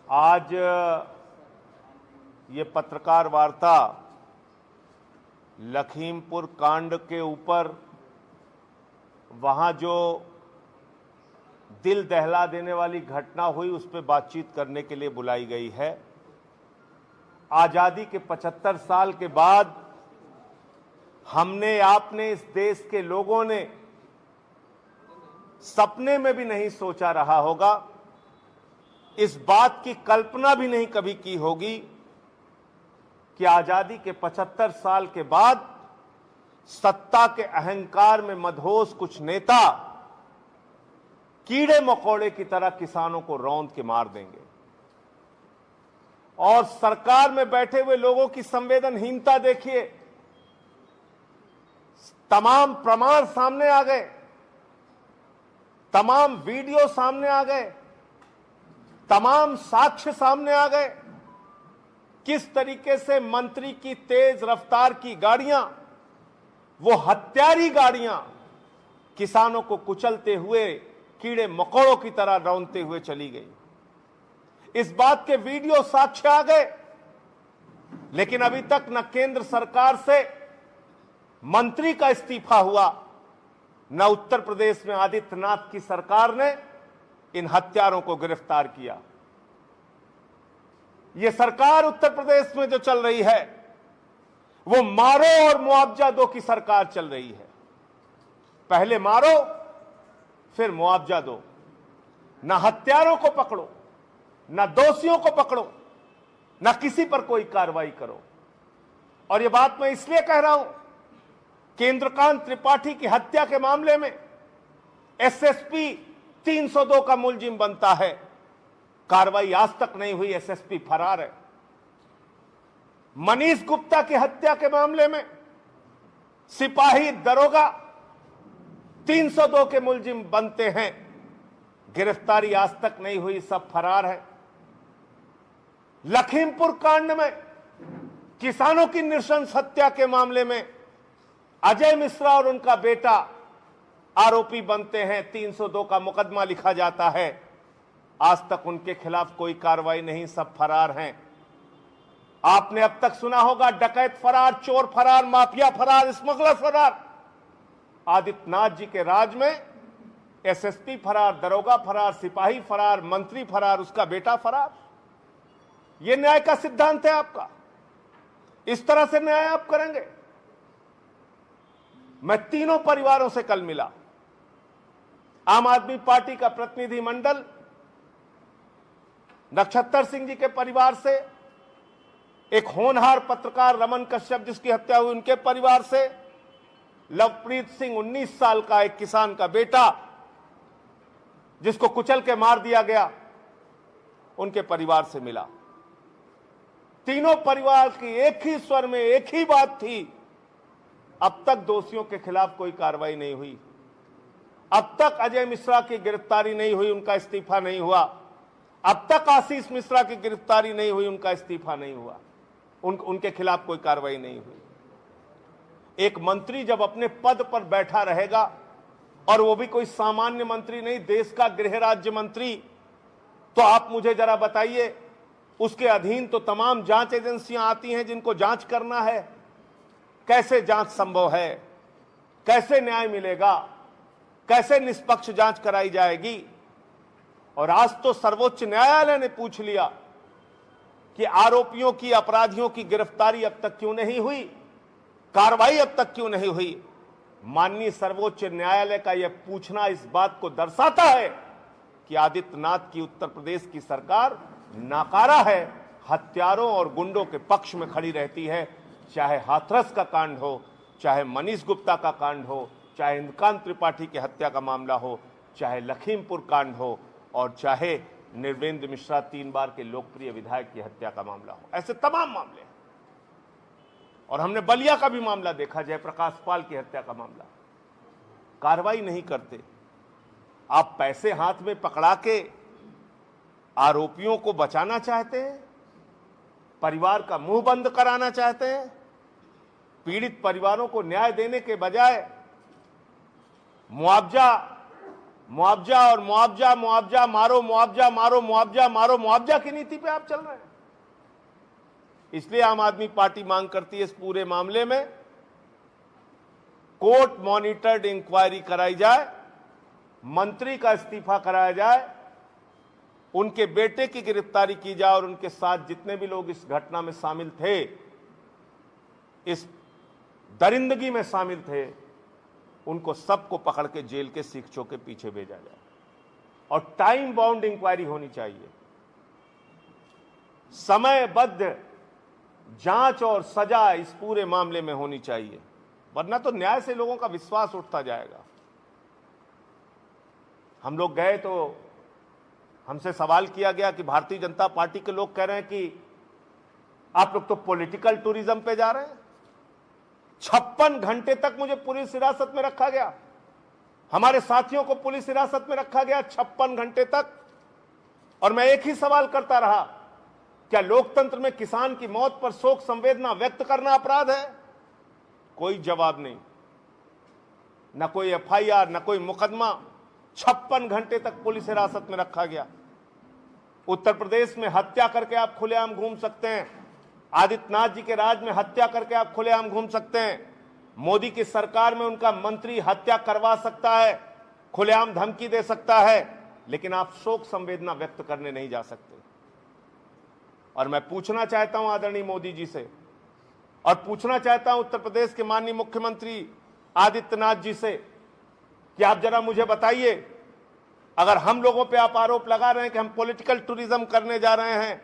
आज ये पत्रकार वार्ता लखीमपुर कांड के ऊपर वहां जो दिल दहला देने वाली घटना हुई उस पर बातचीत करने के लिए बुलाई गई है। आजादी के 75 साल के बाद हमने, आपने, इस देश के लोगों ने सपने में भी नहीं सोचा रहा होगा, इस बात की कल्पना भी नहीं कभी की होगी कि आजादी के 75 साल के बाद सत्ता के अहंकार में मदहोश कुछ नेता कीड़े मकोड़े की तरह किसानों को रौंद के मार देंगे। और सरकार में बैठे हुए लोगों की संवेदनहीनता देखिए। तमाम प्रमाण सामने आ गए, तमाम वीडियो सामने आ गए, तमाम साक्ष्य सामने आ गए। किस तरीके से मंत्री की तेज रफ्तार की गाड़ियां, वो हत्यारी गाड़ियां, किसानों को कुचलते हुए कीड़े मकोड़ों की तरह रौंदते हुए चली गई। इस बात के वीडियो साक्ष्य आ गए, लेकिन अभी तक न केंद्र सरकार से मंत्री का इस्तीफा हुआ, न उत्तर प्रदेश में आदित्यनाथ की सरकार ने इन हत्यारों को गिरफ्तार किया। यह सरकार उत्तर प्रदेश में जो चल रही है वो मारो और मुआवजा दो की सरकार चल रही है। पहले मारो फिर मुआवजा दो। न हत्यारों को पकड़ो, न दोषियों को पकड़ो, न किसी पर कोई कार्रवाई करो। और यह बात मैं इसलिए कह रहा हूं कि इंद्रकांत त्रिपाठी की हत्या के मामले में एसएसपी 302 का मुलजिम बनता है, कार्रवाई आज तक नहीं हुई, एसएसपी फरार है। मनीष गुप्ता की हत्या के मामले में सिपाही दरोगा 302 के मुलजिम बनते हैं, गिरफ्तारी आज तक नहीं हुई, सब फरार है। लखीमपुर कांड में किसानों की नृशंस हत्या के मामले में अजय मिश्रा और उनका बेटा आरोपी बनते हैं, 302 का मुकदमा लिखा जाता है, आज तक उनके खिलाफ कोई कार्रवाई नहीं, सब फरार हैं। आपने अब तक सुना होगा डकैत फरार, चोर फरार, माफिया फरार, स्मगलर फरार। आदित्यनाथ जी के राज में एसएसपी फरार, दरोगा फरार, सिपाही फरार, मंत्री फरार, उसका बेटा फरार। यह न्याय का सिद्धांत है आपका? इस तरह से न्याय आप करेंगे? मैं तीनों परिवारों से कल मिला। आम आदमी पार्टी का प्रतिनिधि मंडल नक्षत्र सिंह जी के परिवार से, एक होनहार पत्रकार रमन कश्यप जिसकी हत्या हुई उनके परिवार से, लवप्रीत सिंह 19 साल का एक किसान का बेटा जिसको कुचल के मार दिया गया, उनके परिवार से मिला। तीनों परिवार की एक ही स्वर में एक ही बात थी, अब तक दोषियों के खिलाफ कोई कार्रवाई नहीं हुई, अब तक अजय मिश्रा की गिरफ्तारी नहीं हुई, उनका इस्तीफा नहीं हुआ, अब तक आशीष मिश्रा की गिरफ्तारी नहीं हुई, उनका इस्तीफा नहीं हुआ, उनके खिलाफ कोई कार्रवाई नहीं हुई। एक मंत्री जब अपने पद पर बैठा रहेगा, और वो भी कोई सामान्य मंत्री नहीं, देश का गृह राज्य मंत्री, तो आप मुझे जरा बताइए, उसके अधीन तो तमाम जांच एजेंसियां आती हैं जिनको जांच करना है। कैसे जांच संभव है? कैसे न्याय मिलेगा? कैसे निष्पक्ष जांच कराई जाएगी? और आज तो सर्वोच्च न्यायालय ने पूछ लिया कि आरोपियों की, अपराधियों की गिरफ्तारी अब तक क्यों नहीं हुई, कार्रवाई अब तक क्यों नहीं हुई। माननीय सर्वोच्च न्यायालय का यह पूछना इस बात को दर्शाता है कि आदित्यनाथ की उत्तर प्रदेश की सरकार नाकारा है, हत्यारों और गुंडों के पक्ष में खड़ी रहती है। चाहे हाथरस का कांड हो, चाहे मनीष गुप्ता का कांड हो, चाहे इंद्रकांत त्रिपाठी की हत्या का मामला हो, चाहे लखीमपुर कांड हो, और चाहे निर्वेंद्र मिश्रा 3 बार के लोकप्रिय विधायक की हत्या का मामला हो, ऐसे तमाम मामले। और हमने बलिया का भी मामला देखा, जयप्रकाश पाल की हत्या का मामला। कार्रवाई नहीं करते। आप पैसे हाथ में पकड़ा के आरोपियों को बचाना चाहते हैं, परिवार का मुंह बंद कराना चाहते हैं। पीड़ित परिवारों को न्याय देने के बजाय मुआवजा मुआवजा और मुआवजा, मुआवजा मारो, मुआवजा मारो, मुआवजा मारो, मुआवजा की नीति पे आप चल रहे हैं। इसलिए आम आदमी पार्टी मांग करती है इस पूरे मामले में कोर्ट मॉनिटर्ड इंक्वायरी कराई जाए, मंत्री का इस्तीफा कराया जाए, उनके बेटे की गिरफ्तारी की जाए और उनके साथ जितने भी लोग इस घटना में शामिल थे, इस दरिंदगी में शामिल थे, उनको सबको पकड़ के जेल के सीखचों के पीछे भेजा जाए और टाइम बाउंड इंक्वायरी होनी चाहिए। समयबद्ध जांच और सजा इस पूरे मामले में होनी चाहिए, वरना तो न्याय से लोगों का विश्वास उठता जाएगा। हम लोग गए तो हमसे सवाल किया गया कि भारतीय जनता पार्टी के लोग कह रहे हैं कि आप लोग तो पॉलिटिकल टूरिज्म पे जा रहे हैं। 56 घंटे तक मुझे पुलिस हिरासत में रखा गया, हमारे साथियों को पुलिस हिरासत में रखा गया 56 घंटे तक, और मैं एक ही सवाल करता रहा, क्या लोकतंत्र में किसान की मौत पर शोक संवेदना व्यक्त करना अपराध है? कोई जवाब नहीं, न कोई एफआईआर, न कोई मुकदमा। 56 घंटे तक पुलिस हिरासत में रखा गया। उत्तर प्रदेश में हत्या करके आप खुलेआम घूम सकते हैं, आदित्यनाथ जी के राज में हत्या करके आप खुलेआम घूम सकते हैं, मोदी की सरकार में उनका मंत्री हत्या करवा सकता है, खुलेआम धमकी दे सकता है, लेकिन आप शोक संवेदना व्यक्त करने नहीं जा सकते। और मैं पूछना चाहता हूं आदरणीय मोदी जी से, और पूछना चाहता हूं उत्तर प्रदेश के माननीय मुख्यमंत्री आदित्यनाथ जी से कि आप जरा मुझे बताइए, अगर हम लोगों पे आप आरोप लगा रहे हैं कि हम पॉलिटिकल टूरिज्म करने जा रहे हैं,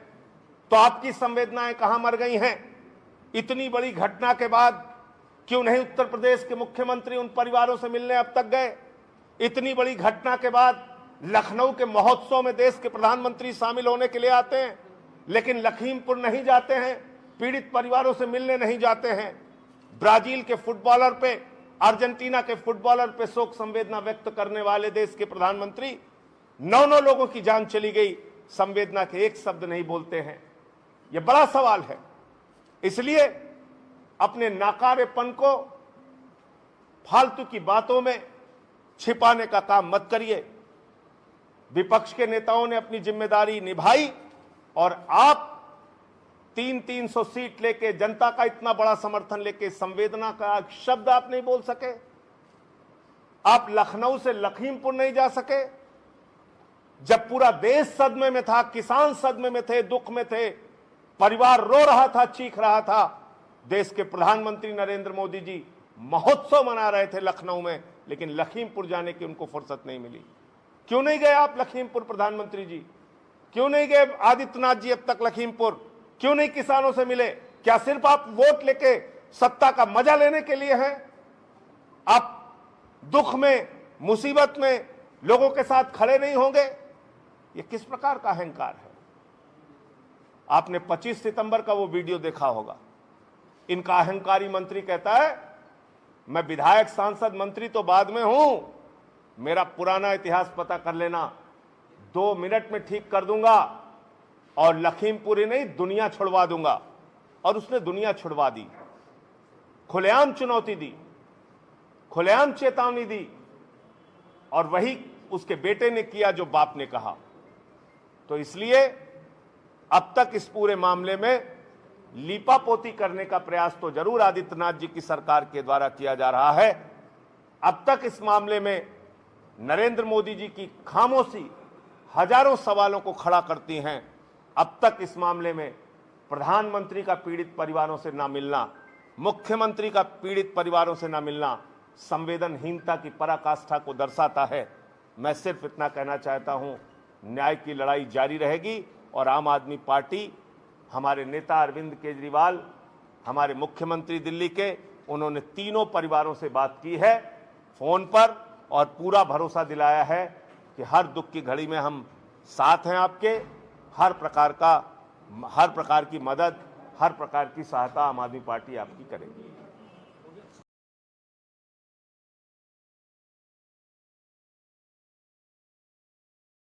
तो आपकी संवेदनाएं कहां मर गई हैं? इतनी बड़ी घटना के बाद क्यों नहीं उत्तर प्रदेश के मुख्यमंत्री उन परिवारों से मिलने अब तक गए? इतनी बड़ी घटना के बाद लखनऊ के महोत्सव में देश के प्रधानमंत्री शामिल होने के लिए आते हैं, लेकिन लखीमपुर नहीं जाते हैं, पीड़ित परिवारों से मिलने नहीं जाते हैं। ब्राजील के फुटबॉलर पे, अर्जेंटीना के फुटबॉलर पे शोक संवेदना व्यक्त करने वाले देश के प्रधानमंत्री 9 लोगों की जान चली गई, संवेदना के एक शब्द नहीं बोलते हैं। यह बड़ा सवाल है। इसलिए अपने नाकारेपन को फालतू की बातों में छिपाने का काम मत करिए। विपक्ष के नेताओं ने अपनी जिम्मेदारी निभाई और आप 300 सीट लेके, जनता का इतना बड़ा समर्थन लेके संवेदना का शब्द आप नहीं बोल सके। आप लखनऊ से लखीमपुर नहीं जा सके, जब पूरा देश सदमे में था, किसान सदमे में थे, दुख में थे, परिवार रो रहा था, चीख रहा था। देश के प्रधानमंत्री नरेंद्र मोदी जी महोत्सव मना रहे थे लखनऊ में, लेकिन लखीमपुर जाने की उनको फुर्सत नहीं मिली। क्यों नहीं गए आप लखीमपुर प्रधानमंत्री जी? क्यों नहीं गए आदित्यनाथ जी अब तक लखीमपुर? क्यों नहीं किसानों से मिले? क्या सिर्फ आप वोट लेके सत्ता का मजा लेने के लिए हैं? आप दुख में, मुसीबत में लोगों के साथ खड़े नहीं होंगे? ये किस प्रकार का अहंकार है? आपने 25 सितंबर का वो वीडियो देखा होगा। इनका अहंकारी मंत्री कहता है, मैं विधायक, सांसद, मंत्री तो बाद में हूं, मेरा पुराना इतिहास पता कर लेना, 2 मिनट में ठीक कर दूंगा और लखीमपुर ही नहीं दुनिया छुड़वा दूंगा। और उसने दुनिया छुड़वा दी, खुलेआम चुनौती दी, खुलेआम चेतावनी दी, और वही उसके बेटे ने किया जो बाप ने कहा। तो इसलिए अब तक इस पूरे मामले में लीपापोती करने का प्रयास तो जरूर आदित्यनाथ जी की सरकार के द्वारा किया जा रहा है। अब तक इस मामले में नरेंद्र मोदी जी की खामोशी हजारों सवालों को खड़ा करती हैं। अब तक इस मामले में प्रधानमंत्री का पीड़ित परिवारों से ना मिलना, मुख्यमंत्री का पीड़ित परिवारों से ना मिलना संवेदनहीनता की पराकाष्ठा को दर्शाता है। मैं सिर्फ इतना कहना चाहता हूं, न्याय की लड़ाई जारी रहेगी और आम आदमी पार्टी, हमारे नेता अरविंद केजरीवाल, हमारे मुख्यमंत्री दिल्ली के, उन्होंने तीनों परिवारों से बात की है फोन पर और पूरा भरोसा दिलाया है कि हर दुख की घड़ी में हम साथ हैं आपके। हर प्रकार की मदद, हर प्रकार की सहायता आम आदमी पार्टी आपकी करेगी।